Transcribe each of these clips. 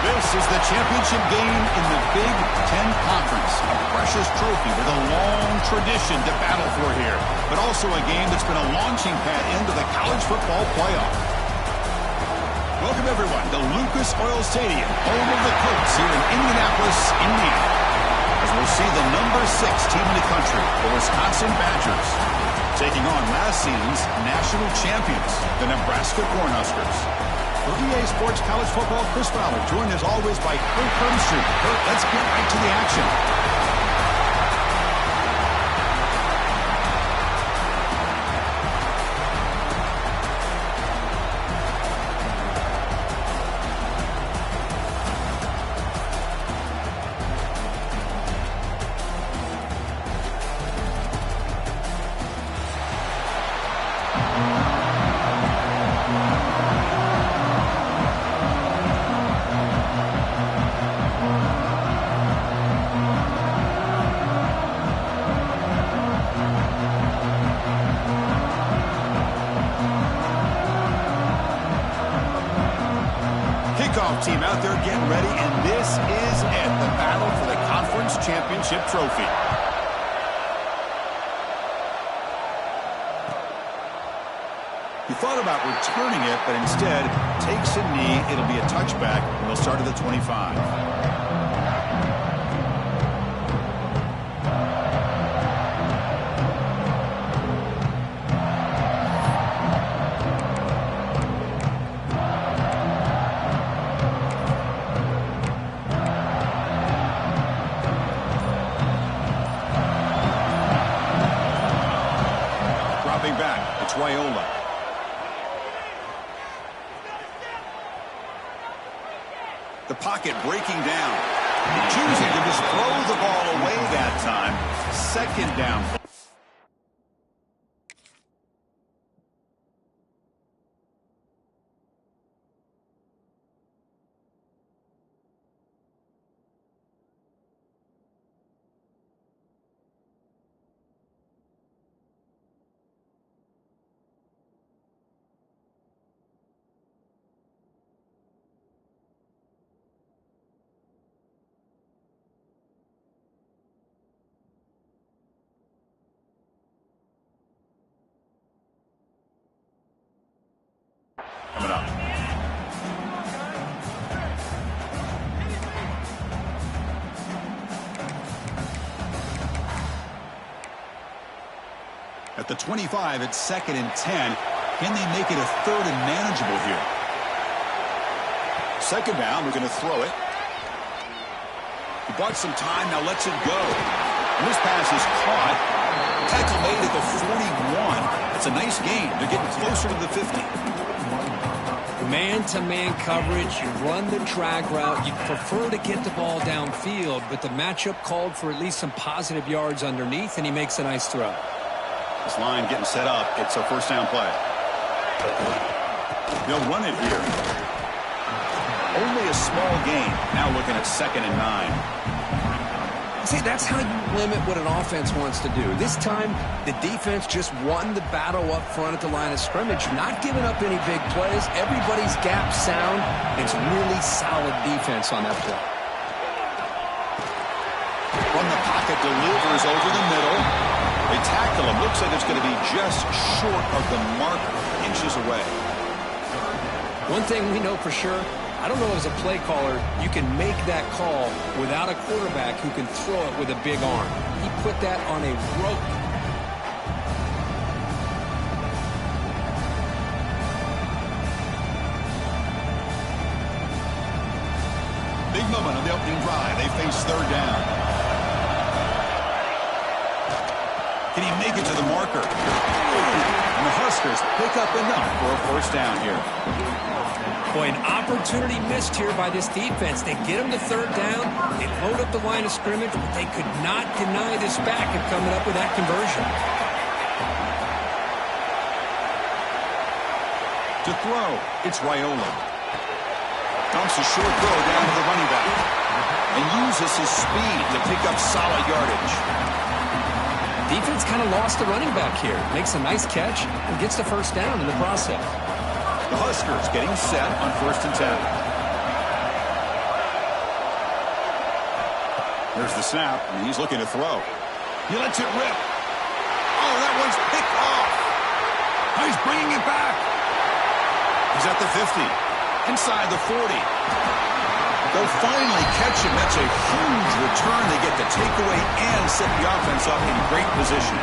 This is the championship game in the Big Ten Conference. A precious trophy with a long tradition to battle for here, but also a game that's been a launching pad into the college football playoff. Welcome, everyone, to Lucas Oil Stadium, home of the Colts here in Indianapolis, Indiana. As we'll see the number 6 team in the country, the Wisconsin Badgers, taking on last season's national champions, the Nebraska Cornhuskers. For EA Sports College Football, Chris Fowler, joined as always by Kurt Hermstreet. Kurt, let's get right to the action. Team out there getting ready, and this is it, the battle for the conference championship trophy. He thought about returning it, but instead takes a knee. It'll be a touchback, and they'll start at the 25. The pocket breaking down. Choosing to just throw the ball away that time. Second down. Coming up. At the 25, it's 2nd and 10. Can they make it a 3rd and manageable here? 2nd down, we're going to throw it. He bought some time, now lets it go. And this pass is caught. Tackle made at the 41. It's a nice gain. They're getting closer to the 50. Man-to-man coverage, you run the drag route, you prefer to get the ball downfield, but the matchup called for at least some positive yards underneath, and he makes a nice throw. This line getting set up. It's a 1st down play. They'll run it here. Only a small gain. Now looking at 2nd and 9. See, that's how you limit what an offense wants to do. This time, the defense just won the battle up front at the line of scrimmage, not giving up any big plays. Everybody's gap sound. It's really solid defense on that play. From the pocket, delivers over the middle. They tackle him. Looks like it's going to be just short of the mark, inches away. One thing we know for sure, I don't know as a play caller, you can make that call without a quarterback who can throw it with a big arm. He put that on a rope. Big moment on the opening drive. They face 3rd down. Can he make it to the marker? And the Huskers pick up enough for a 1st down here. Boy, an opportunity missed here by this defense. They get him to 3rd down. They load up the line of scrimmage, but they could not deny this back of coming up with that conversion. To throw, it's Raiola. Dumps a short throw down to the running back. And uses his speed to pick up solid yardage. Defense kind of lost the running back here. Makes a nice catch and gets the 1st down in the process. The Huskers getting set on 1st and 10. Here's the snap, and he's looking to throw. He lets it rip. Oh, that one's picked off. Oh, he's bringing it back. He's at the 50. Inside the 40. They'll finally catch him. That's a huge return. They get the takeaway and set the offense up in great position.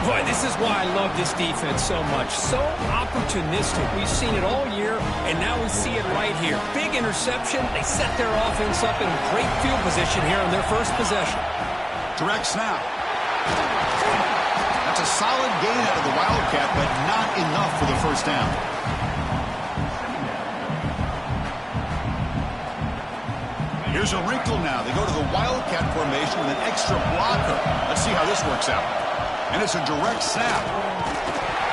Boy, this is why I love this defense so much. So opportunistic. We've seen it all year, and now we see it right here. Big interception. They set their offense up in a great field position here on their first possession. Direct snap. That's a solid gain out of the Wildcat, but not enough for the first down. Here's a wrinkle now. They go to the Wildcat formation with an extra blocker. Let's see how this works out. And it's a direct snap.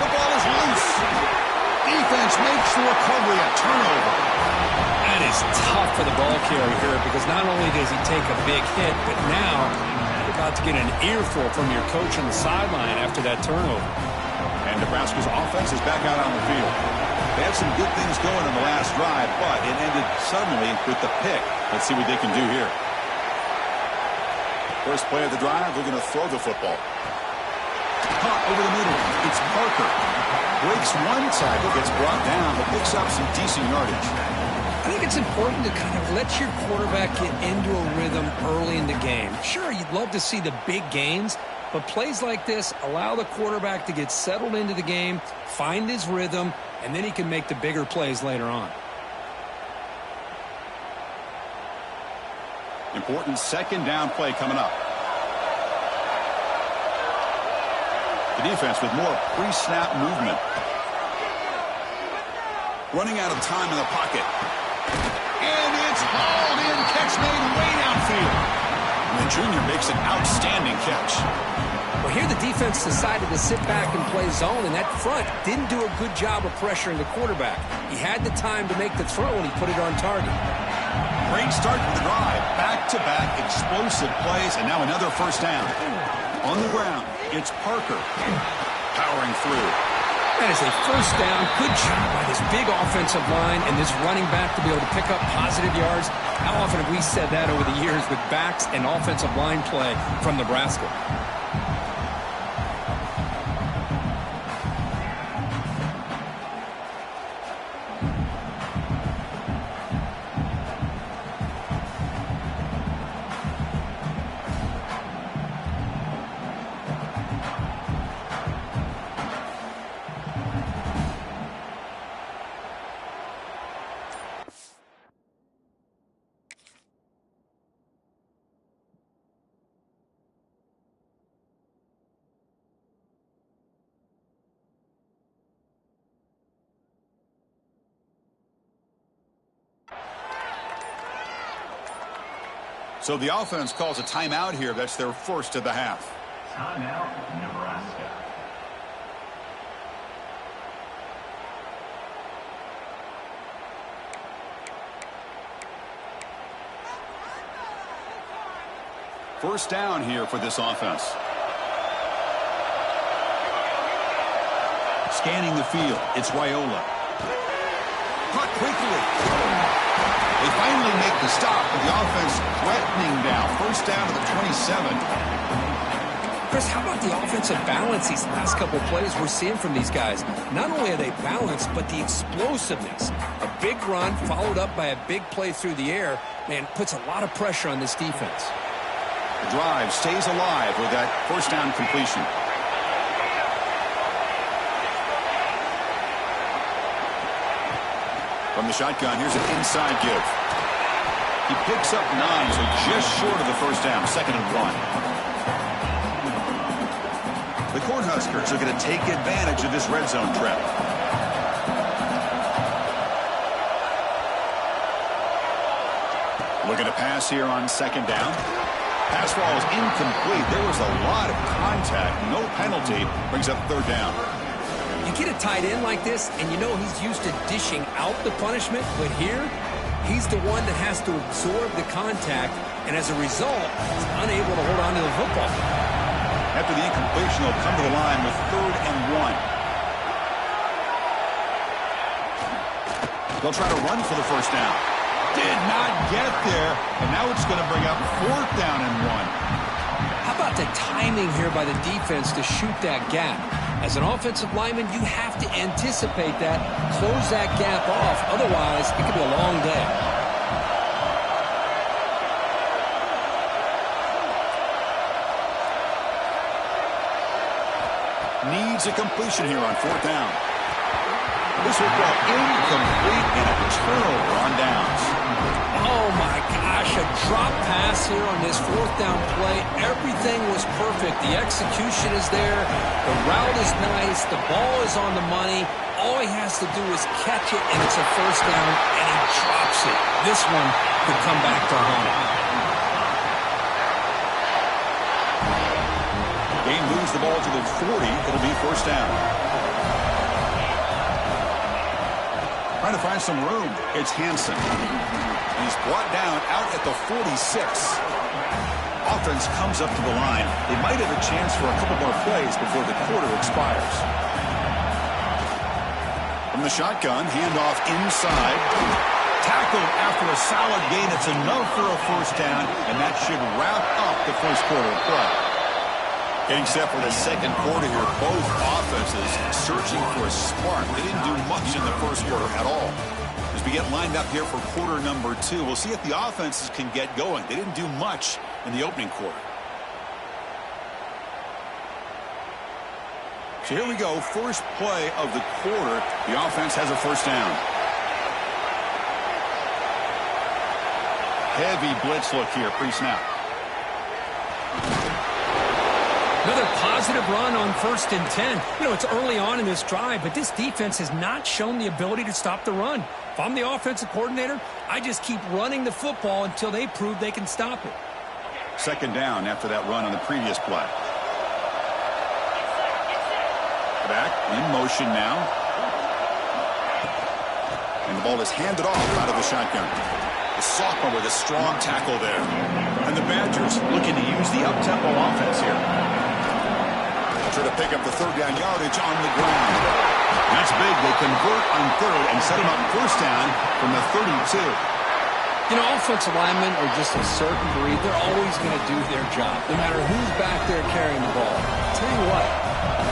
The ball is loose. Defense makes the recovery a turnover. That is tough for the ball carrier here because not only does he take a big hit, but now you're about to get an earful from your coach on the sideline after that turnover. And Nebraska's offense is back out on the field. They had some good things going in the last drive, but it ended suddenly with the pick. Let's see what they can do here. First play of the drive, they're going to throw the football. Caught over the middle. It's Parker. Breaks one tackle, gets brought down, but picks up some decent yardage. I think it's important to kind of let your quarterback get into a rhythm early in the game. Sure, you'd love to see the big gains, but plays like this allow the quarterback to get settled into the game, find his rhythm, and then he can make the bigger plays later on. Important second down play coming up. The defense with more pre-snap movement. Running out of time in the pocket. And it's hauled in. Catch made way downfield. And the junior makes an outstanding catch. Well, here the defense decided to sit back and play zone, and that front didn't do a good job of pressuring the quarterback. He had the time to make the throw, and he put it on target. Great start to the drive. Back-to-back explosive plays, and now another first down. On the ground, it's Parker powering through. That is a first down. Good job by this big offensive line and this running back to be able to pick up positive yards. How often have we said that over the years with backs and offensive line play from Nebraska? So the offense calls a timeout here. That's their first of the half. Timeout, Nebraska. First down here for this offense. Scanning the field, it's Raiola. Caught quickly. They finally make the stop, but the offense threatening now. First down to the 27. Chris, how about the offensive balance these last couple plays we're seeing from these guys? Not only are they balanced, but the explosiveness. A big run followed up by a big play through the air, man, puts a lot of pressure on this defense. The drive stays alive with that first down completion. From the shotgun, here's an inside give. He picks up 9, so just short of the first down, 2nd and 1. The Cornhuskers are going to take advantage of this red zone trap. Looking to pass here on 2nd down. Pass ball is incomplete. There was a lot of contact. No penalty. Brings up 3rd down. You get a tight end like this, and you know he's used to dishing out the punishment, but here, he's the one that has to absorb the contact, and as a result, he's unable to hold on to the football. After the incompletion, they'll come to the line with 3rd and 1. They'll try to run for the first down. Did not get there, and now it's going to bring up 4th down and 1. How about the timing here by the defense to shoot that gap? As an offensive lineman, you have to anticipate that, close that gap off. Otherwise, it could be a long day. Needs a completion here on 4th down. This will go incomplete and a turnover on downs. Oh my gosh, a drop pass here on this 4th down play. Everything was perfect. The execution is there. The route is nice. The ball is on the money. All he has to do is catch it, and it's a 1st down, and he drops it. This one could come back to haunt him. Game moves the ball to the 40. It'll be 1st down. Trying to find some room. It's Hansen. He's brought down out at the 46. Offense comes up to the line. They might have a chance for a couple more plays before the quarter expires. From the shotgun, handoff inside. Tackled after a solid gain. It's enough for a 1st down, and that should wrap up the first quarter of play. Getting set for the second quarter here, both offenses searching for a spark. They didn't do much in the first quarter at all. As we get lined up here for quarter number 2, we'll see if the offenses can get going. They didn't do much in the opening quarter. So here we go, first play of the quarter. The offense has a 1st down. Heavy blitz look here, pre-snap. Another positive run on 1st and 10. You know, it's early on in this drive, but this defense has not shown the ability to stop the run. If I'm the offensive coordinator, I just keep running the football until they prove they can stop it. 2nd down after that run on the previous play. Back in motion now. And the ball is handed off out of the shotgun. The sophomore with a strong tackle there. And the Badgers looking to use the up-tempo offense here. Try to pick up the 3rd down yardage on the ground. That's big. They convert on 3rd and set him up 1st down from the 32. You know, offensive linemen are just a certain breed. They're always going to do their job, no matter who's back there carrying the ball. I'll tell you what,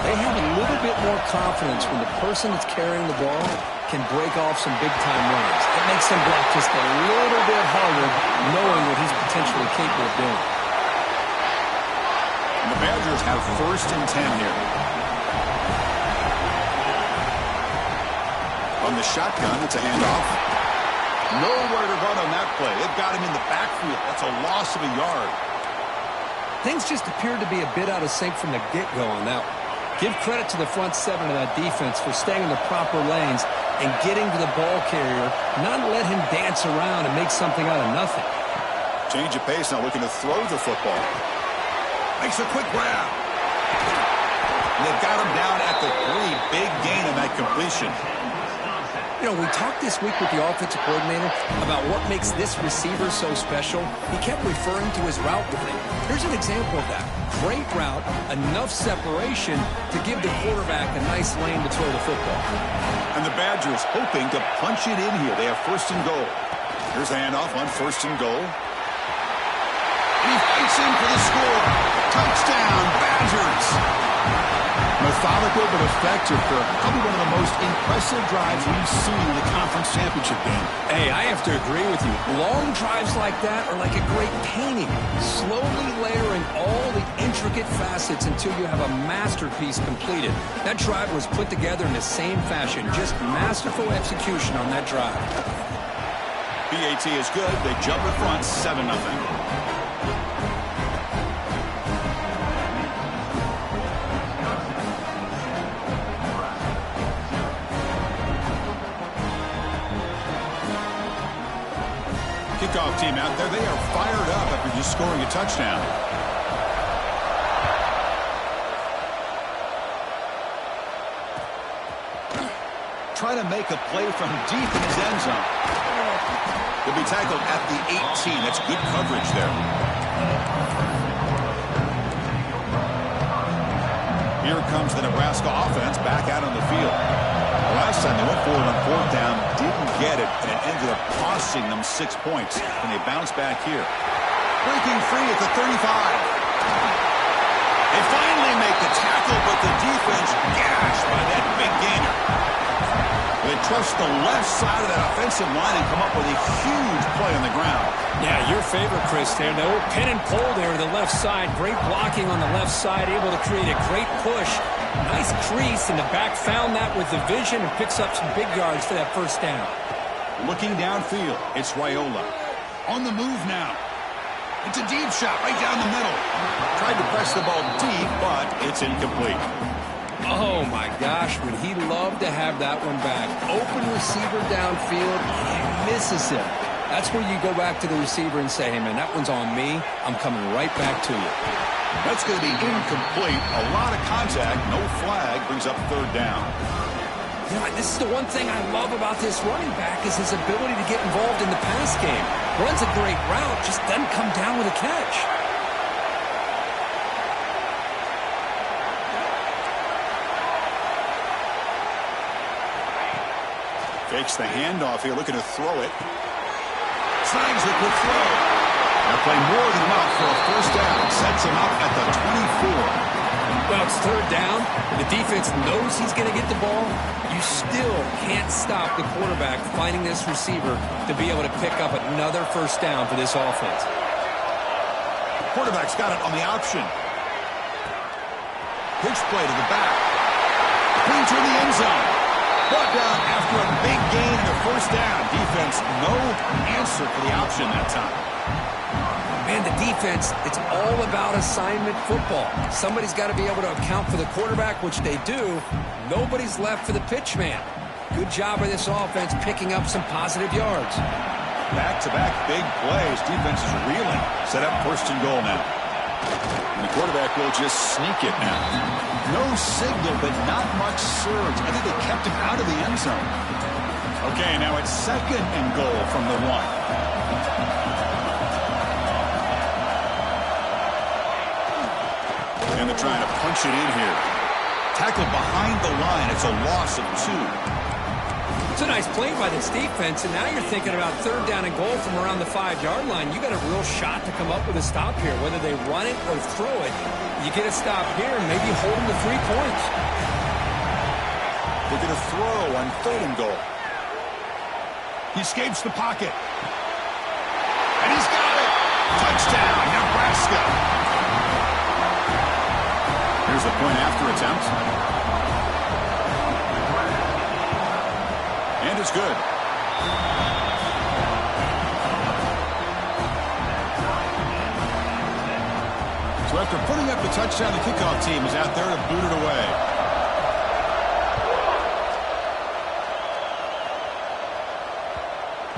they have a little bit more confidence when the person that's carrying the ball can break off some big-time runs. It makes them block just a little bit harder, knowing what he's potentially capable of doing. And the Badgers have 1st and 10 here. On the shotgun, it's a handoff. Nowhere to run on that play. They've got him in the backfield. That's a loss of a yard. Things just appeared to be a bit out of sync from the get-go on that one. Give credit to the front 7 of that defense for staying in the proper lanes and getting to the ball carrier, not let him dance around and make something out of nothing. Change of pace, now looking to throw the football. Makes a quick grab. And they've got him down at the 3. Big gain on that completion. You know, we talked this week with the offensive coordinator about what makes this receiver so special. He kept referring to his route running. Here's an example of that. Great route, enough separation to give the quarterback a nice lane to throw the football. And the Badgers hoping to punch it in here. They have 1st and goal. Here's the handoff on 1st and goal. And he fights in for the score. Touchdown, Badgers. Methodical but effective for probably one of the most impressive drives we've seen in the conference championship game. Hey, I have to agree with you. Long drives like that are like a great painting. Slowly layering all the intricate facets until you have a masterpiece completed. That drive was put together in the same fashion. Just masterful execution on that drive. PAT is good. They jump in front, 7-0. Kickoff team out there. They are fired up after just scoring a touchdown. Try to make a play from deep in his end zone. He'll be tackled at the 18. That's good coverage there. Here comes the Nebraska offense back out on the field. Last time they went forward on 4th down, didn't get it, and an ended up costing them 6 points, and they bounce back here. Breaking free at the 35. They finally make the tackle, but the defense gashed by that big gainer. They trust the left side of that offensive line and come up with a huge play on the ground. Yeah, your favorite, Chris, there. No pin and pull there to the left side. Great blocking on the left side, able to create a great push. Nice crease, and the back found that with the vision and picks up some big yards for that first down. Looking downfield, it's Raiola. On the move now. It's a deep shot right down the middle. Tried to press the ball deep, but it's incomplete. Oh, my gosh, would he love to have that one back. Open receiver downfield, he misses it. That's where you go back to the receiver and say, hey, man, that one's on me. I'm coming right back to you. That's going to be incomplete. A lot of contact, no flag, brings up third down. You know, this is the one thing I love about this running back is his ability to get involved in the pass game. Runs a great route, just doesn't come down with a catch. Fakes the handoff here, looking to throw it. Snags the quick throw. Now play more than enough for a first down. Sets him up at the 24. Well, it's third down. The defense knows he's going to get the ball. You still can't stop the quarterback finding this receiver to be able to pick up another first down for this offense. Quarterback's got it on the option. Pitch play to the back. Clean to the end zone. Brought down after a big gain and a first down. Defense, no answer for the option that time. Man, the defense, it's all about assignment football. Somebody's got to be able to account for the quarterback, which they do. Nobody's left for the pitch man. Good job by this offense picking up some positive yards. Back-to-back big plays. Defense is reeling. Set up first and goal now. And the quarterback will just sneak it now. No signal, but not much surge. I think they kept him out of the end zone. Okay, now it's second and goal from the 1. And they're trying to punch it in here. Tackled behind the line. It's a loss of 2. It's a nice play by this defense, and now you're thinking about third down and goal from around the 5-yard line. You got a real shot to come up with a stop here. Whether they run it or throw it, you get a stop here and maybe hold them to 3 points. They're going to throw on third and goal. He escapes the pocket. And he's got it. Touchdown, Nebraska. Here's the point after attempt. And it's good. So after putting up the touchdown, the kickoff team is out there to boot it away.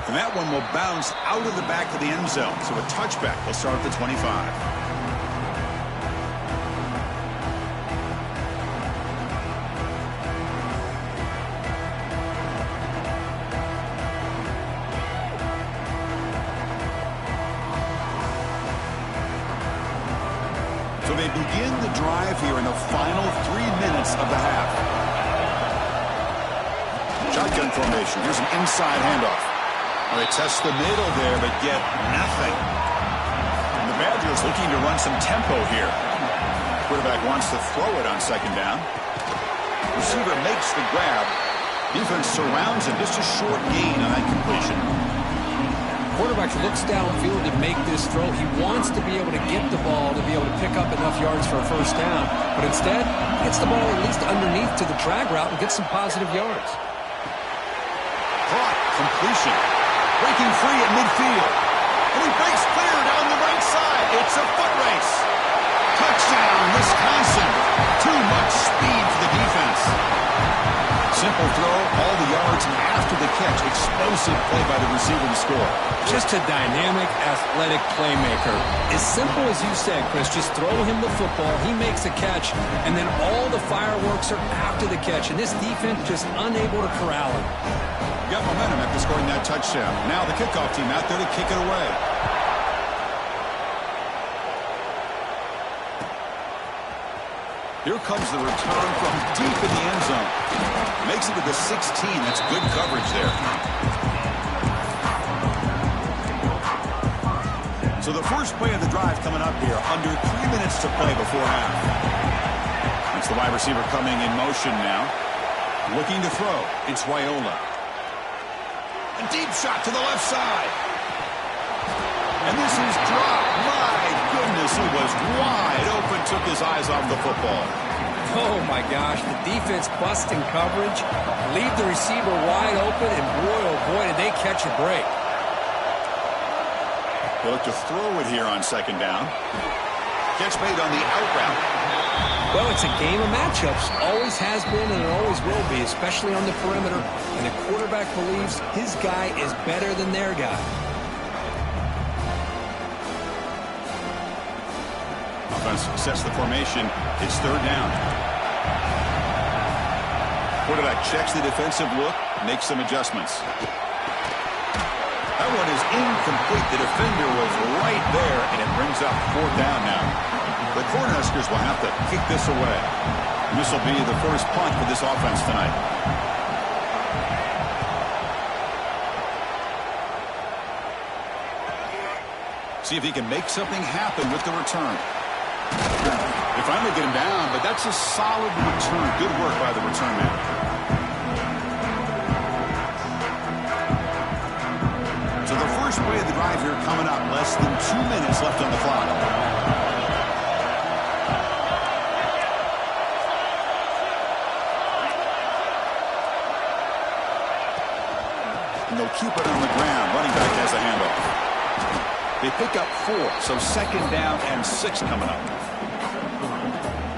And that one will bounce out of the back of the end zone. So a touchback will start at the 25. So they begin the drive here in the final 3 minutes of the half. Shotgun formation. Here's an inside handoff. Well, they test the middle there, but get nothing. And the Badgers looking to run some tempo here. Quarterback wants to throw it on second down. Receiver makes the grab. Defense surrounds him. Just a short gain on that completion. Quarterback looks downfield to make this throw. He wants to be able to get the ball to be able to pick up enough yards for a first down. But instead, he gets the ball at least underneath to the drag route and gets some positive yards. Caught. Completion. Breaking free at midfield. And he breaks clear down the right side. It's a foot race. Touchdown, Wisconsin. Too much speed for the defense. Simple throw, all the yards, and after the catch, explosive play by the receiver to score. Just a dynamic, athletic playmaker. As simple as you said, Chris, just throw him the football, he makes a catch, and then all the fireworks are after the catch, and this defense just unable to corral him. Got momentum after scoring that touchdown. Now the kickoff team out there to kick it away. Here comes the return from deep in the end zone. Makes it to the 16. That's good coverage there. So the first play of the drive coming up here, under 3 minutes to play before half. It's the wide receiver coming in motion now. Looking to throw. It's Raiola. A deep shot to the left side. And this is dropped. My goodness, he was wide open, took his eyes off the football. Oh, my gosh, the defense busting coverage, leave the receiver wide open, and boy, oh boy, did they catch a break. They look to throw it here on second down. Catch made on the out route. Well, it's a game of matchups. Always has been and it always will be, especially on the perimeter. And the quarterback believes his guy is better than their guy. Offense sets the formation. It's third down. Quarterback checks the defensive look, makes some adjustments. That one is incomplete. The defender was right there, and it brings up fourth down now. The Cornhuskers will have to kick this away. This will be the first punt for this offense tonight. See if he can make something happen with the return. They finally get him down, but that's a solid return. Good work by the return man. So the first play of the drive here coming up. Less than 2 minutes left on the clock. And they'll keep it on the ground. Running back has a handoff. They pick up 4, so second down and 6 coming up.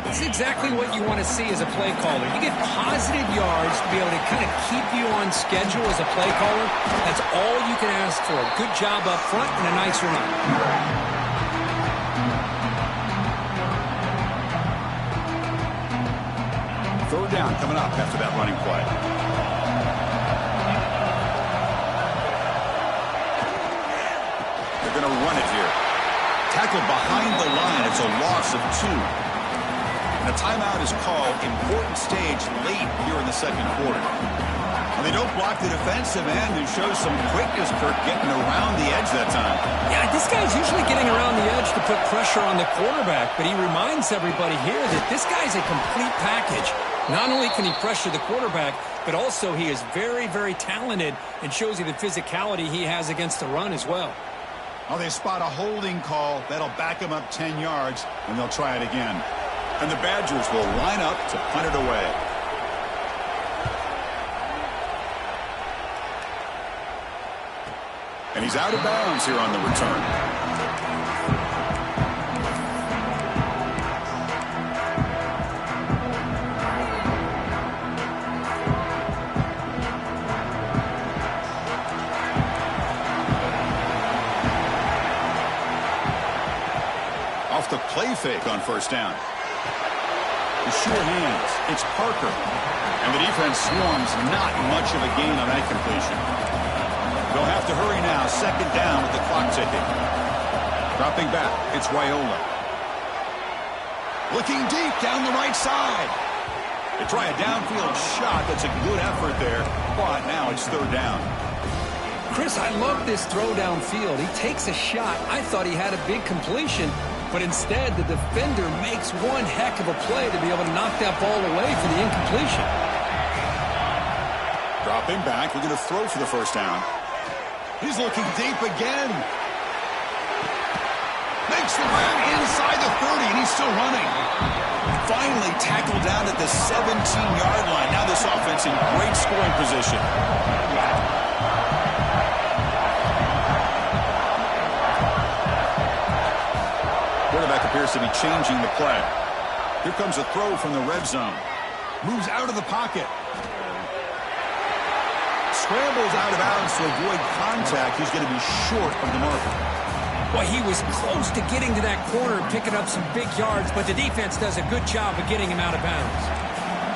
It's exactly what you want to see as a play caller. You get positive yards to be able to kind of keep you on schedule as a play caller. That's all you can ask for. Good job up front and a nice run. Third down coming up after that running play. They're going to run it here. Tackled behind the line. It's a loss of 2. And a timeout is called. Important stage late here in the second quarter. And they don't block the defensive end, who shows some quickness, Kirk, getting around the edge that time. Yeah, this guy's usually getting around the edge to put pressure on the quarterback, but he reminds everybody here that this guy's a complete package. Not only can he pressure the quarterback, but also he is very, very talented and shows you the physicality he has against the run as well. Well, they spot a holding call. That'll back him up 10 yards, and they'll try it again. And the Badgers will line up to punt it away. And he's out of bounds here on the return. Off the play fake on first down. The sure hands. It's Parker. And the defense swarms. Not much of a gain on that completion. They'll have to hurry now. Second down with the clock ticking. Dropping back. It's Raiola. Looking deep down the right side. They try a downfield shot. That's a good effort there. But now it's third down. Chris, I love this throw downfield. He takes a shot. I thought he had a big completion. But instead, the defender makes one heck of a play to be able to knock that ball away for the incompletion. Dropping back. We're going to throw for the first down. He's looking deep again. Makes the run inside the 30, and he's still running. Finally tackled down at the 17-yard line. Now this offense in great scoring position. Quarterback appears to be changing the play. Here comes a throw from the red zone. Moves out of the pocket. Scrambles out of bounds to avoid contact. He's going to be short of the mark. Well, he was close to getting to that corner, picking up some big yards, but the defense does a good job of getting him out of bounds.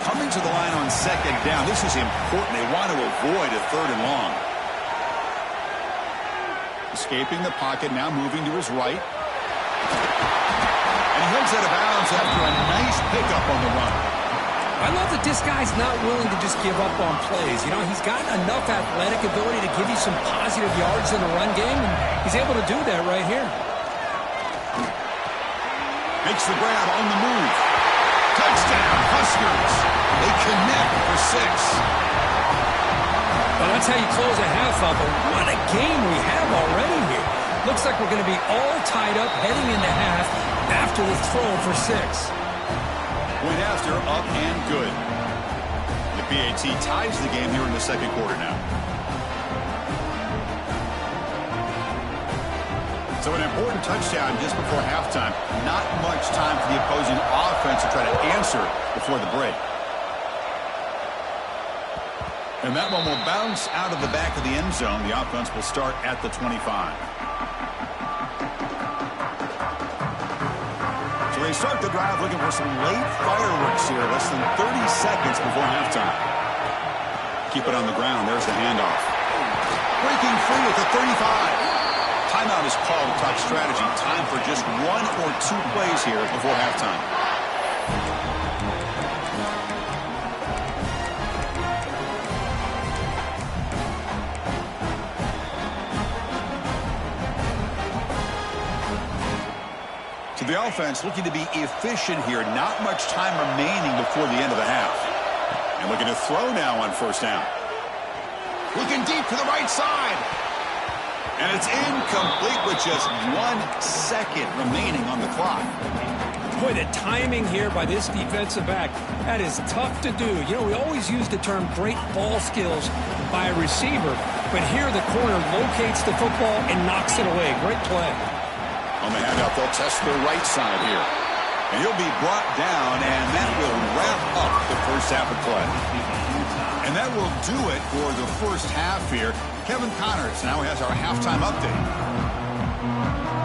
Coming to the line on second down. This is important. They want to avoid a third and long. Escaping the pocket, now moving to his right. And he heads out of bounds after a nice pickup on the run. I love that this guy's not willing to just give up on plays. You know, he's got enough athletic ability to give you some positive yards in the run game, and he's able to do that right here. Makes the grab on the move. Touchdown, Huskers. They connect for 6. Well, that's how you close a half up. But what a game we have already here. Looks like we're going to be all tied up heading into half after the throw for 6. Point after, up and good. The PAT ties the game here in the second quarter now. So an important touchdown just before halftime. Not much time for the opposing offense to try to answer before the break. And that one will bounce out of the back of the end zone. The offense will start at the 25. So they start the drive looking for some late fireworks here. Less than 30 seconds before halftime. Keep it on the ground. There's the handoff. Breaking free at the 35. Timeout is called to talk strategy. Time for just 1 or 2 plays here before halftime. So the offense looking to be efficient here. Not much time remaining before the end of the half. And looking to throw now on first down. Looking deep to the right side. And it's incomplete with just 1 second remaining on the clock. Boy, the timing here by this defensive back, that is tough to do. You know, we always use the term great ball skills by a receiver, but here the corner locates the football and knocks it away. Great play. On the handoff, they'll test the right side here. And he'll be brought down, and that will wrap up the first half of play. And that will do it for the first half here. Kevin Connors now has our halftime update.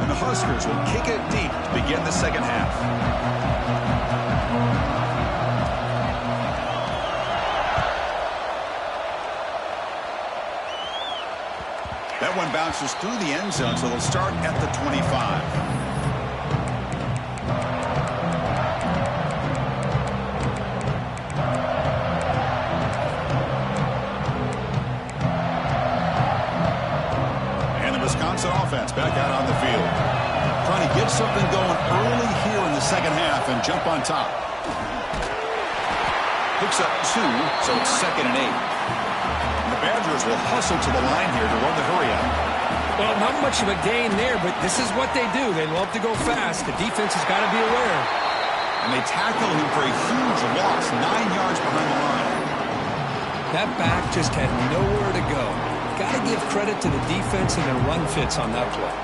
And the Huskers will kick it deep to begin the second half. That one bounces through the end zone, so they'll start at the 25. Offense back out on the field. Trying to get something going early here in the second half and jump on top. Picks up 2, so it's 2nd and 8. And the Badgers will hustle to the line here to run the hurry out. Well, not much of a gain there, but this is what they do. They love to go fast. The defense has got to be aware. And they tackle him for a huge loss, 9 yards behind the line. That back just had nowhere to go. Got to give credit to the defense and their run fits on that play.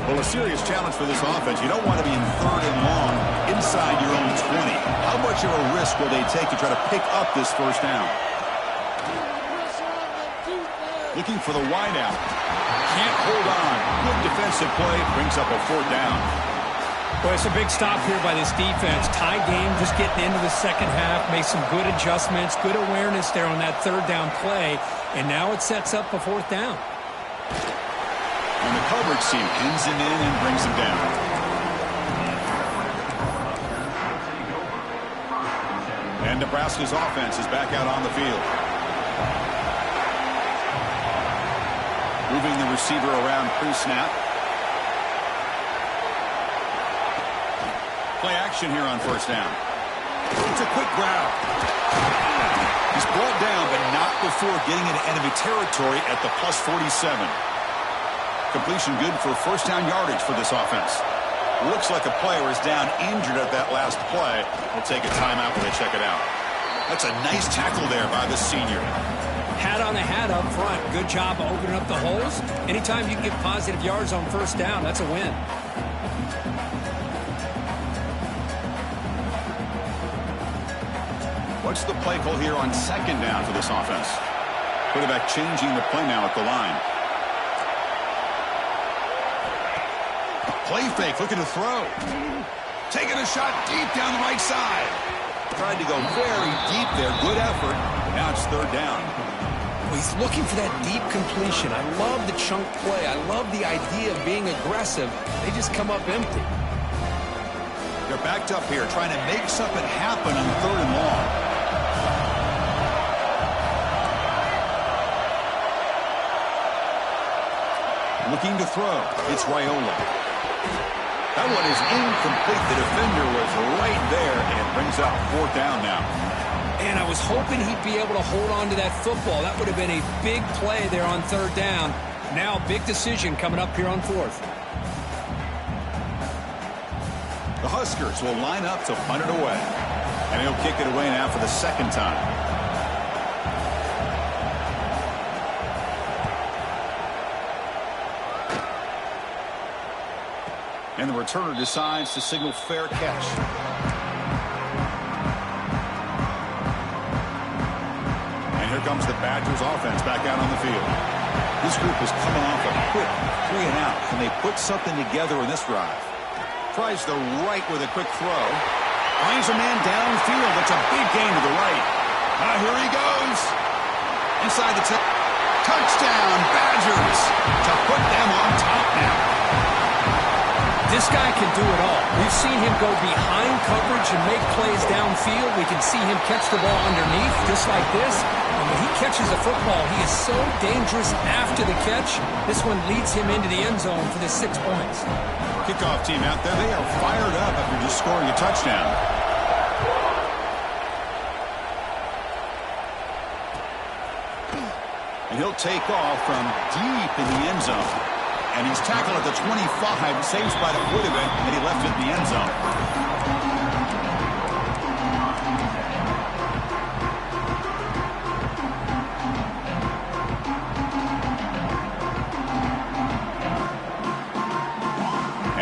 Well, a serious challenge for this offense. You don't want to be in 3rd and long inside your own 20. How much of a risk will they take to try to pick up this first down? Looking for the wideout. Can't hold on. Good defensive play. Brings up a 4th down. Boy, it's a big stop here by this defense. Tie game, just getting into the second half. Made some good adjustments, good awareness there on that 3rd down play. And now it sets up a 4th down. And the coverage team pins him in and brings him down. And Nebraska's offense is back out on the field. Moving the receiver around pre-snap. Play action here on first down. It's a quick grab. He's brought down, but not before getting into enemy territory at the +47. Completion good for first down yardage for this offense. Looks like a player is down injured at that last play. We'll take a timeout when they check it out. That's a nice tackle there by the senior. Hat on a hat up front. Good job of opening up the holes. Anytime you can get positive yards on first down, that's a win. What's the play call here on 2nd down for this offense? Quarterback changing the play now at the line. Play fake, looking to throw. Taking a shot deep down the right side. Tried to go very deep there. Good effort. Now it's 3rd down. Well, he's looking for that deep completion. I love the chunk play. I love the idea of being aggressive. They just come up empty. They're backed up here, trying to make something happen on 3rd and long. Looking to throw. It's Raiola. That one is incomplete. The defender was right there, and it brings up 4th down now. And I was hoping he'd be able to hold on to that football. That would have been a big play there on 3rd down. Now, big decision coming up here on 4th. The Huskers will line up to punt it away. And he'll kick it away now for the 2nd time. And the returner decides to signal fair catch. And here comes the Badgers offense back out on the field. This group is coming off a quick 3 and out. Can they put something together in this drive? Tries the right with a quick throw. Finds a man downfield. That's a big gain to the right. Here he goes. Inside the 10. Touchdown, Badgers. To put them on top now. This guy can do it all. We've seen him go behind coverage and make plays downfield. We can see him catch the ball underneath just like this. And when he catches a football, he is so dangerous after the catch. This one leads him into the end zone for the 6 points. Kickoff team out there, they are fired up after just scoring a touchdown. And he'll take off from deep in the end zone. And he's tackled at the 25, saves by the foot of it, and he left it in the end zone.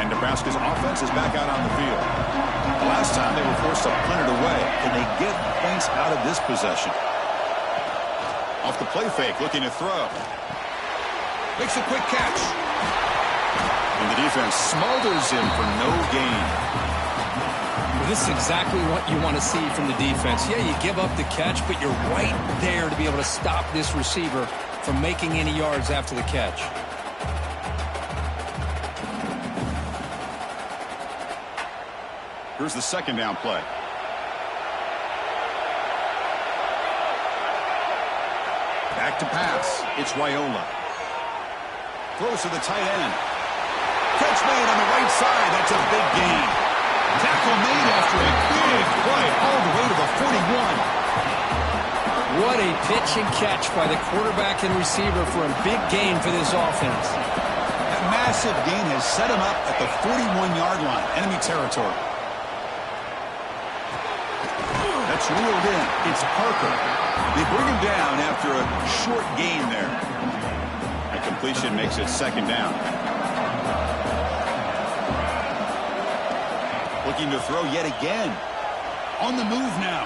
And Nebraska's offense is back out on the field. The last time they were forced to punt it away. Can they get points out of this possession? Off the play fake, looking to throw. Makes a quick catch. And the defense smothers him for no gain. Well, this is exactly what you want to see from the defense. Yeah, you give up the catch, but you're right there to be able to stop this receiver from making any yards after the catch. Here's the 2nd down play. Back to pass. It's Raiola. Throws to the tight end. Catch made on the right side. That's a big gain. Tackle made after a big play all the way to the 41. What a pitch and catch by the quarterback and receiver for a big gain for this offense. That massive gain has set him up at the 41-yard line, enemy territory. That's reeled in. It's Parker. They bring him down after a short gain there. A completion makes it 2nd down. Looking to throw yet again. On the move now.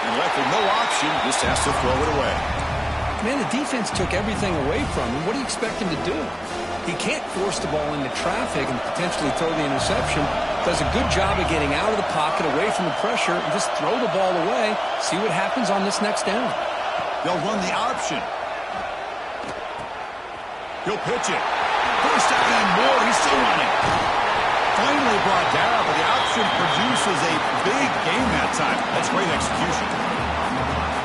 And left with no option, just has to throw it away. Man, the defense took everything away from him. What do you expect him to do? He can't force the ball into traffic and potentially throw the interception. Does a good job of getting out of the pocket, away from the pressure, and just throw the ball away. See what happens on this next down. They'll run the option. He'll pitch it. First down and more. He's still running. Finally brought down, but the option produces a big gain that time. That's great execution.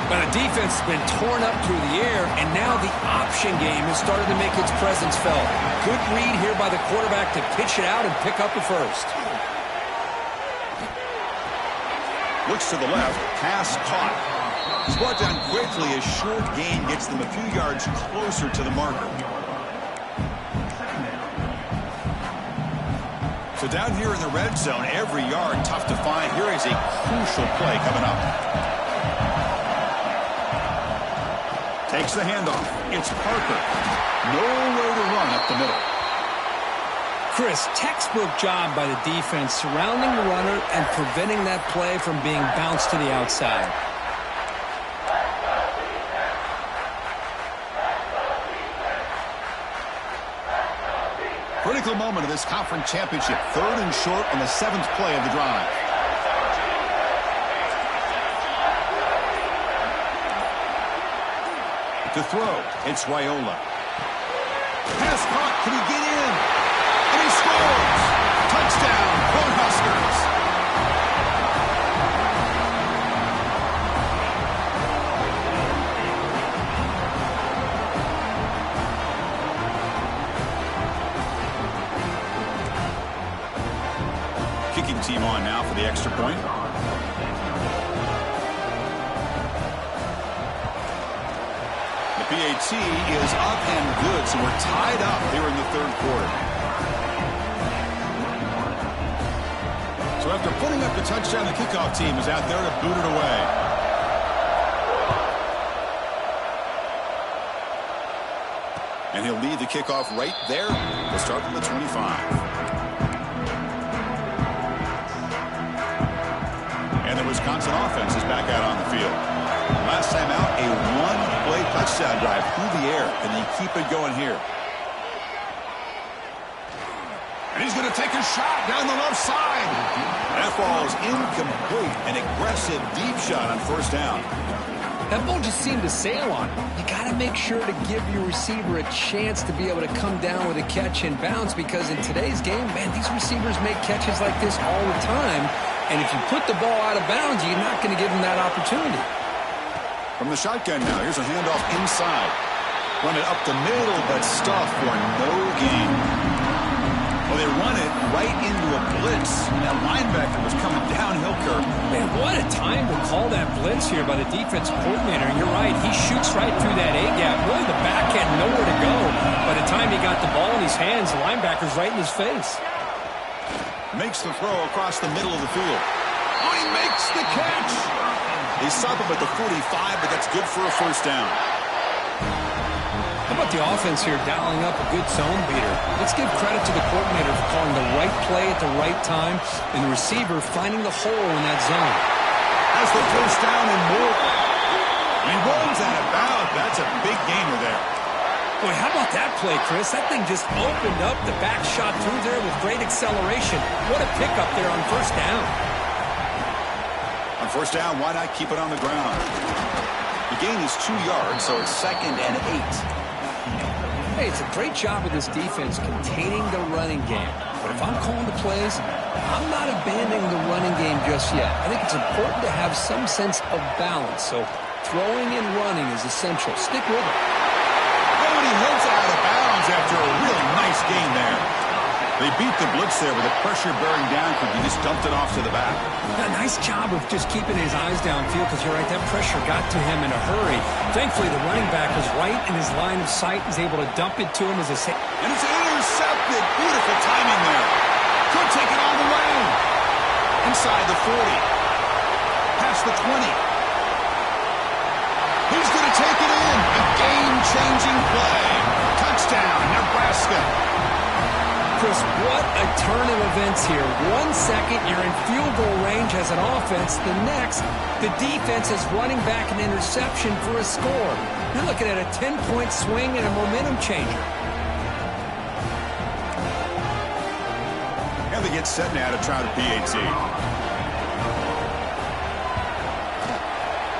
But the defense has been torn up through the air, and now the option game has started to make its presence felt. Good read here by the quarterback to pitch it out and pick up a first. Looks to the left. Pass caught. He's brought down quickly. A short gain gets them a few yards closer to the marker. So down here in the red zone, every yard tough to find. Here is a crucial play coming up. Takes the handoff. It's Parker. Nowhere to run up the middle. Chris, textbook job by the defense surrounding the runner and preventing that play from being bounced to the outside. Critical moment of this conference championship. 3rd and short on the 7th play of the drive. To throw, it's Raiola. Pass caught. Can he get in? And he scores! Touchdown, Cornhuskers! the extra point. The PAT is up and good, so we're tied up here in the third quarter. So after putting up the touchdown, the kickoff team is out there to boot it away. And he'll lead the kickoff right there. We'll start from the 25. And the Wisconsin offense is back out on the field. Last time out, a one-play touchdown drive through the air. Can they keep it going here? And he's going to take a shot down the left side. That ball is incomplete. An aggressive deep shot on first down. That ball just seemed to sail on him. You got to make sure to give your receiver a chance to be able to come down with a catch and bounce, because in today's game, man, these receivers make catches like this all the time. And if you put the ball out of bounds, you're not going to give them that opportunity. From the shotgun now, here's a handoff inside. Run it up the middle, but stuff for no gain. Well, they run it right into a blitz. And that linebacker was coming downhill, Kirk. Man, what a time to call that blitz here by the defensive coordinator. And you're right, he shoots right through that A-gap. Really, the back had nowhere to go. By the time he got the ball in his hands, the linebacker's right in his face. Makes the throw across the middle of the field. Oh, he makes the catch. They stop him at the 45, but that's good for a first down. How about the offense here dialing up a good zone beater? Let's give credit to the coordinator for calling the right play at the right time and the receiver finding the hole in that zone. Has the first down and more. He runs out of bounds. That's a big gainer there. Boy, how about that play, Chris? That thing just opened up. The back shot through there with great acceleration. What a pickup there on first down. On first down, why not keep it on the ground? The gain is 2 yards, so it's 2nd and 8. Hey, it's a great job of this defense containing the running game. But if I'm calling the plays, I'm not abandoning the running game just yet. I think it's important to have some sense of balance. So throwing and running is essential. Stick with it. And he heads out of bounds after a really nice gain there. They beat the blitz there with the pressure bearing down because he just dumped it off to the back. A nice job of just keeping his eyes downfield, because you're right, that pressure got to him in a hurry. Thankfully, the running back was right in his line of sight. He's able to dump it to him as a safe. And it's intercepted. Beautiful timing there. Could take it all the way. Inside the 40. Past the 20. He's going to take it in. A game-changing play. Touchdown, Nebraska. Chris, what a turn of events here. 1 second, you're in field goal range as an offense. The next, the defense is running back an interception for a score. You're looking at a 10-point swing and a momentum changer. And they get set now to try the PAT.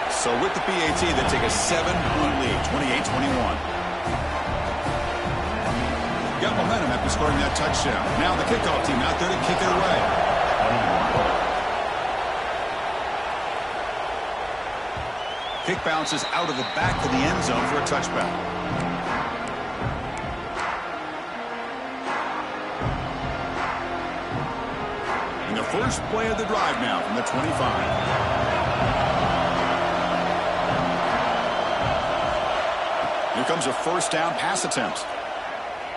So with the PAT, they take a 7-point lead, 28-21. Got momentum after scoring that touchdown. Now the kickoff team out there to kick it away. Kick bounces out of the back of the end zone for a touchback. And the first play of the drive now from the 25. Here comes a first down pass attempt.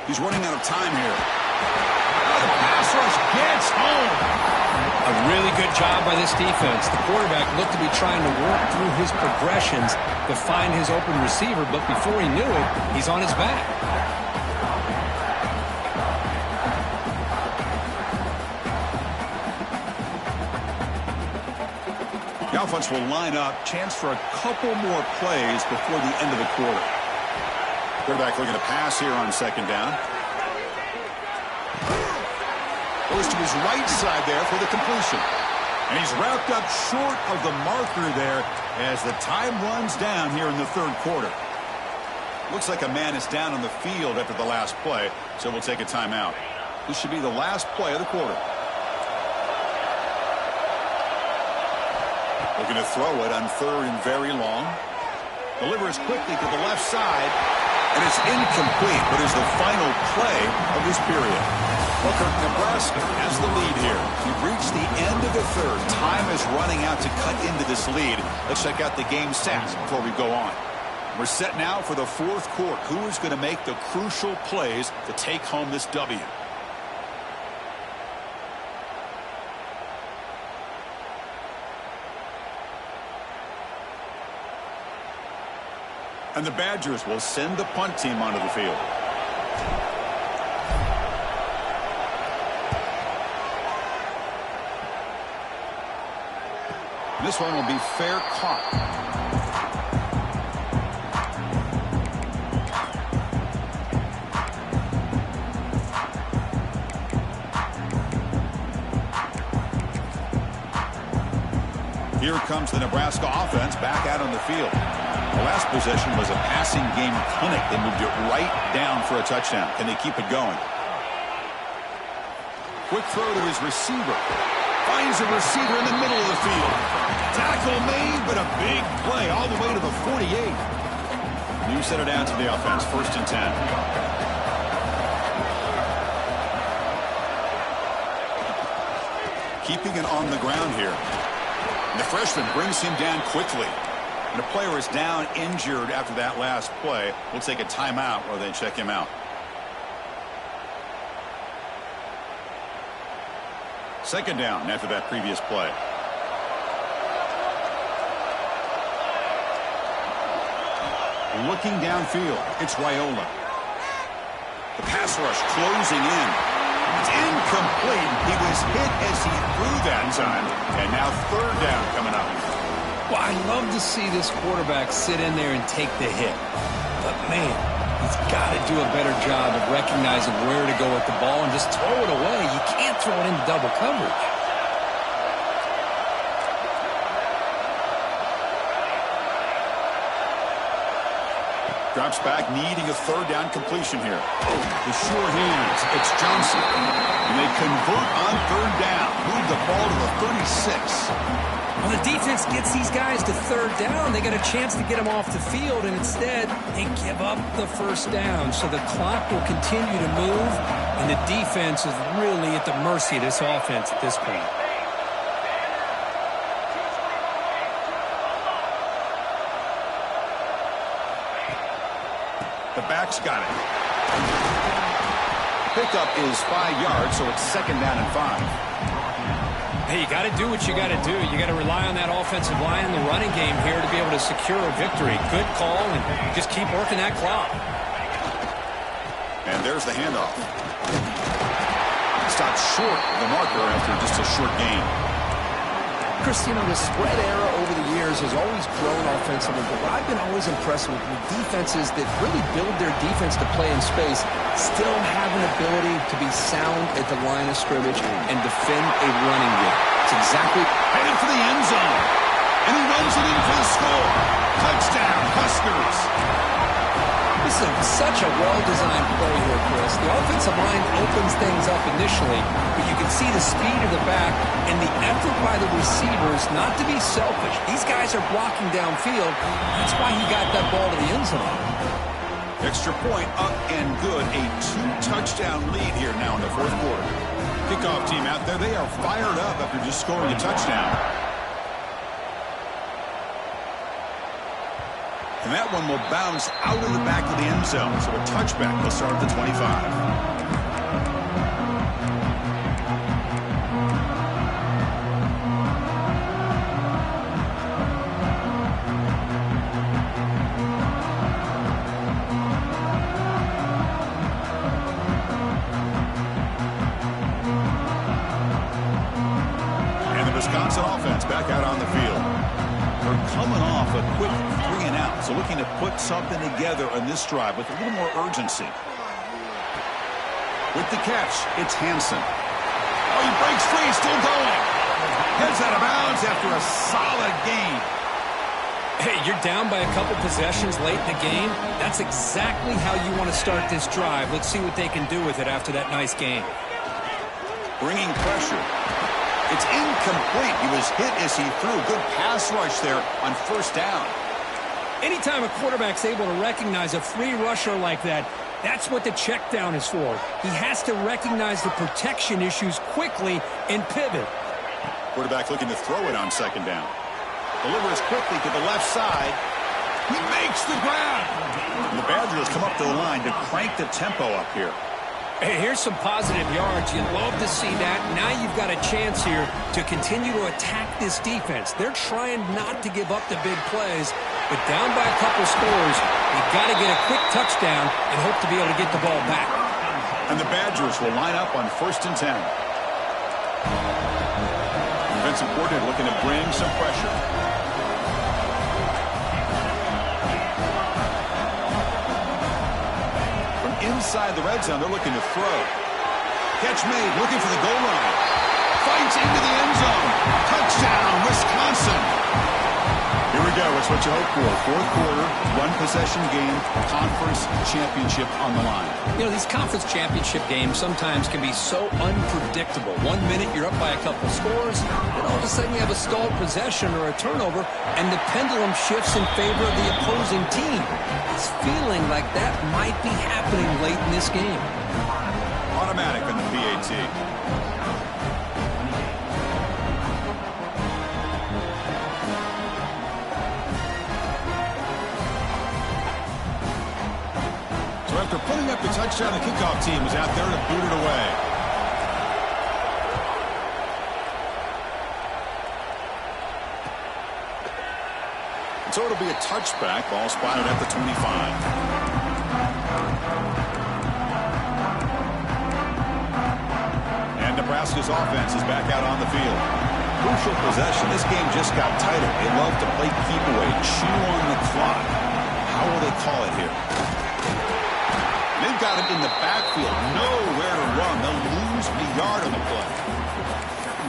He's running out of time here. The pass rush gets home. A really good job by this defense. The quarterback looked to be trying to work through his progressions to find his open receiver, but before he knew it, he's on his back. The offense will line up. Chance for a couple more plays before the end of the quarter. Quarterback looking to pass here on second down. Goes to his right side there for the completion. And he's wrapped up short of the marker there as the time runs down here in the third quarter. Looks like a man is down on the field after the last play, so we'll take a timeout. This should be the last play of the quarter. Looking to throw it on third and very long. Delivers quickly to the left side. And it's incomplete, but is the final play of this period. Booker, Nebraska has the lead here. We've reached the end of the third. Time is running out to cut into this lead. Let's check out the game stats before we go on. We're set now for the fourth quarter. Who is going to make the crucial plays to take home this W? And the Badgers will send the punt team onto the field. This one will be fair caught. Here comes the Nebraska offense back out on the field. The last possession was a passing game clinic. They moved it right down for a touchdown. Can they keep it going? Quick throw to his receiver. Finds a receiver in the middle of the field. Tackle made, but a big play all the way to the 48. You set it down to the offense. 1st and 10. Keeping it on the ground here. And the freshman brings him down quickly. And a player is down injured after that last play. We'll take a timeout or they check him out. Second down after that previous play. Looking downfield, it's Raiola. The pass rush closing in. It's incomplete. He was hit as he threw that time. And now 3rd down coming up. Well, I love to see this quarterback sit in there and take the hit. But, man, he's got to do a better job of recognizing where to go with the ball and just throw it away. You can't throw it into double coverage. Drops back, needing a 3rd down completion here. The sure hands, it's Johnson. And they convert on 3rd down. Move the ball to the 36. When the defense gets these guys to 3rd down, they got a chance to get them off the field, and instead they give up the 1st down. So the clock will continue to move, and the defense is really at the mercy of this offense at this point. The back's got it. Pickup is 5 yards, so it's 2nd down and 5. Hey, you got to do what you got to do. You got to rely on that offensive line in the running game here to be able to secure a victory. Good call, and just keep working that clock. And there's the handoff. Stopped short of the marker after just a short gain. Chris, you know, the spread era over the years has always grown offensively, but what I've been always impressed with defenses that really build their defense to play in space still have an ability to be sound at the line of scrimmage and defend a running game. It's exactly headed for the end zone. And he runs it in for the score. Touchdown, Huskers. This is such a well-designed play here, Chris. The offensive line opens things up initially, but you can see the speed of the back and the effort by the receivers not to be selfish. These guys are blocking downfield. That's why he got that ball to the end zone. Extra point up and good. A 2-touchdown lead here now in the 4th quarter. Kickoff team out there. They are fired up after just scoring a touchdown. And that one will bounce out of the back of the end zone. So a touchback will start at the 25. Wisconsin offense back out on the field. They're coming off a quick 3 and out, so looking to put something together on this drive with a little more urgency. With the catch, it's Hansen. Oh, he breaks free, still going. Heads out of bounds after a solid gain. Hey, you're down by a couple possessions late in the game. That's exactly how you want to start this drive. Let's see what they can do with it after that nice game. Bringing pressure. It's incomplete. He was hit as he threw. Good pass rush there on 1st down. Anytime a quarterback's able to recognize a free rusher like that, That's what the check down is for. He has to recognize the protection issues quickly and pivot. Quarterback looking to throw it on second down. Delivers quickly to the left side. He makes the grab. And the Badgers come up to the line to crank the tempo up here. Hey, here's some positive yards. You'd love to see that. Now you've got a chance here to continue to attack this defense. They're trying not to give up the big plays, but down by a couple scores, you've got to get a quick touchdown and hope to be able to get the ball back. And the Badgers will line up on 1st and 10. Defensive coordinator looking to bring some pressure. Inside the red zone, they're looking to throw. Catch made, looking for the goal line. Fights into the end zone. Touchdown, Wisconsin. Here we go. It's what you hope for. 4th quarter, one-possession game, conference championship on the line. You know, these conference championship games sometimes can be so unpredictable. 1 minute you're up by a couple scores, and all of a sudden you have a stalled possession or a turnover, and the pendulum shifts in favor of the opposing team. It's feeling like that might be happening late in this game. Automatic on the PAT. So after putting up the touchdown, the kickoff team is out there to boot it away. So it'll be a touchback. Ball spotted at the 25. And Nebraska's offense is back out on the field. Crucial possession. This game just got tighter. They love to play keep away, chew on the clock. How will they call it here? They've got him in the backfield. Nowhere to run. They'll lose a yard on the play.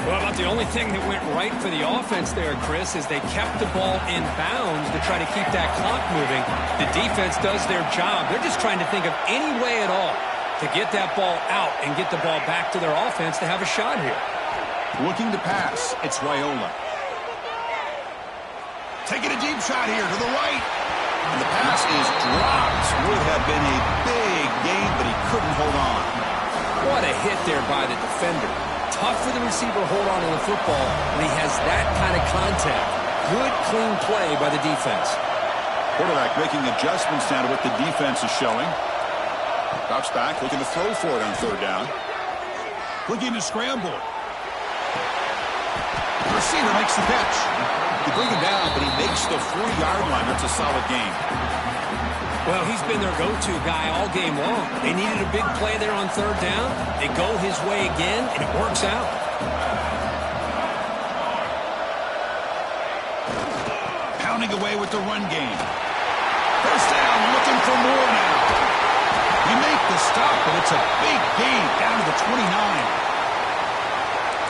Well, about the only thing that went right for the offense there, Chris, is they kept the ball in bounds to try to keep that clock moving. The defense does their job. They're just trying to think of any way at all to get that ball out and get the ball back to their offense to have a shot here. Looking to pass. It's Raiola. Taking a deep shot here to the right. And the pass is dropped. Would have been a big gain, but he couldn't hold on. What a hit there by the defender. Tough for the receiver to hold on to the football when he has that kind of contact. Good, clean play by the defense. Quarterback making adjustments now to what the defense is showing. Drops back, looking to throw for it on 3rd down. Looking to scramble. The receiver makes the catch. They bring him down, but he makes the 4-yard line. That's a solid gain. Well, he's been their go-to guy all game long. They needed a big play there on 3rd down. They go his way again, and it works out. Pounding away with the run game. 1st down, looking for more now. He make the stop, but it's a big gain down to the 29.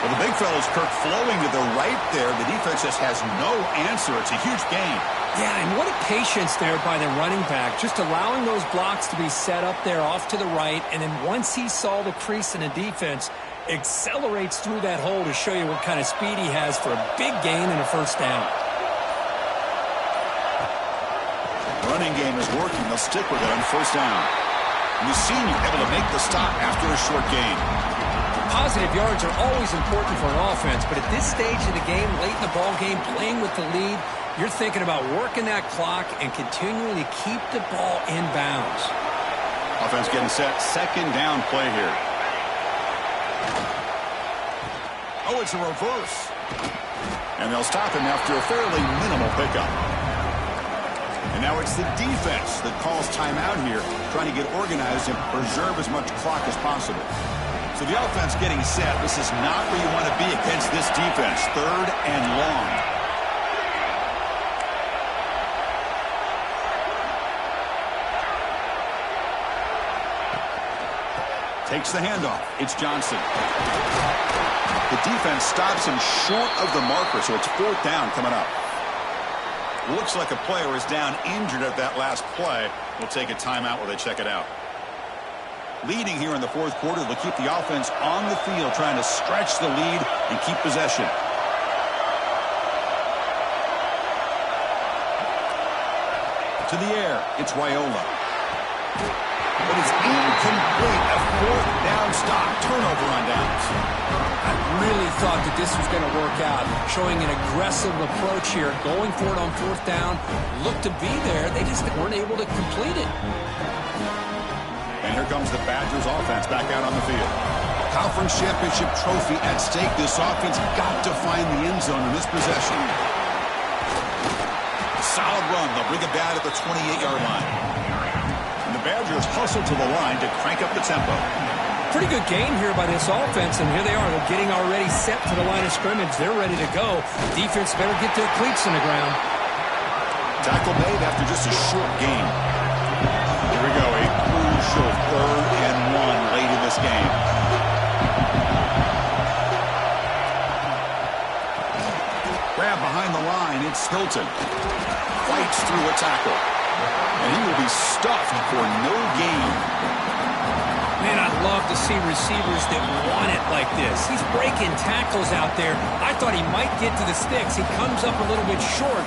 Well, the big fella's Kirk flowing to the right there. The defense just has no answer. It's a huge gain. Yeah, and what a patience there by the running back, just allowing those blocks to be set up there off to the right, and then once he saw the crease in the defense, accelerates through that hole to show you what kind of speed he has for a big gain and a 1st down. Running game is working. They'll stick with it on 1st down. And the senior able to make the stop after a short gain. Positive yards are always important for an offense, but at this stage of the game, late in the ball game, playing with the lead, you're thinking about working that clock and continuing to keep the ball in bounds. Offense getting set. 2nd down play here. Oh, it's a reverse. And they'll stop him after a fairly minimal pickup. And now it's the defense that calls timeout here, trying to get organized and preserve as much clock as possible. So the offense getting set. This is not where you want to be against this defense. 3rd and long. Takes the handoff. It's Johnson. The defense stops him short of the marker, so it's 4th down coming up. Looks like a player is down injured at that last play. We'll take a timeout while they check it out. Leading here in the 4th quarter, they'll keep the offense on the field, trying to stretch the lead and keep possession. To the air, it's Raiola. But it's incomplete. A fourth down stop. Turnover on downs. I really thought that this was going to work out, showing an aggressive approach here, going for it on fourth down. Looked to be there. They just weren't able to complete it. And here comes the Badgers offense back out on the field. Conference championship trophy at stake. This offense got to find the end zone in this possession. Solid run. They'll bring it back at the 28-yard line. And the Badgers hustle to the line to crank up the tempo. Pretty good game here by this offense, and here they are. They're getting already set to the line of scrimmage. They're ready to go. Defense better get their cleats in the ground. Tackle made after just a short gain. Here we go, a crucial 3rd and 1 late in this game. Grab behind the line, it's Hilton. Fights through a tackle. And he will be stuffed for no gain. Man, I'd love to see receivers that want it like this. He's breaking tackles out there. I thought he might get to the sticks. He comes up a little bit short.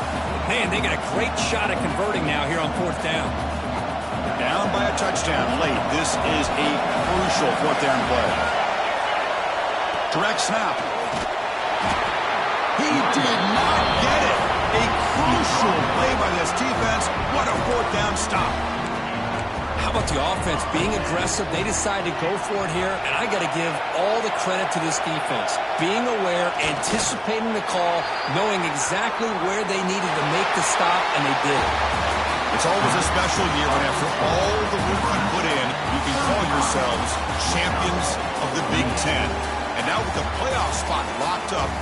Man, they got a great shot at converting now here on fourth down. Down by a touchdown late. This is a crucial fourth down play. Direct snap. He did not get it. A crucial play by this defense. What a fourth down stop. How about the offense being aggressive? They decide to go for it here, and I got to give all the credit to this defense. Being aware, anticipating the call, knowing exactly where they needed to make the stop, and they did it. It's always a special year when after all the work you put in, you can call yourselves champions of the Big Ten. And now with the playoff spot locked up,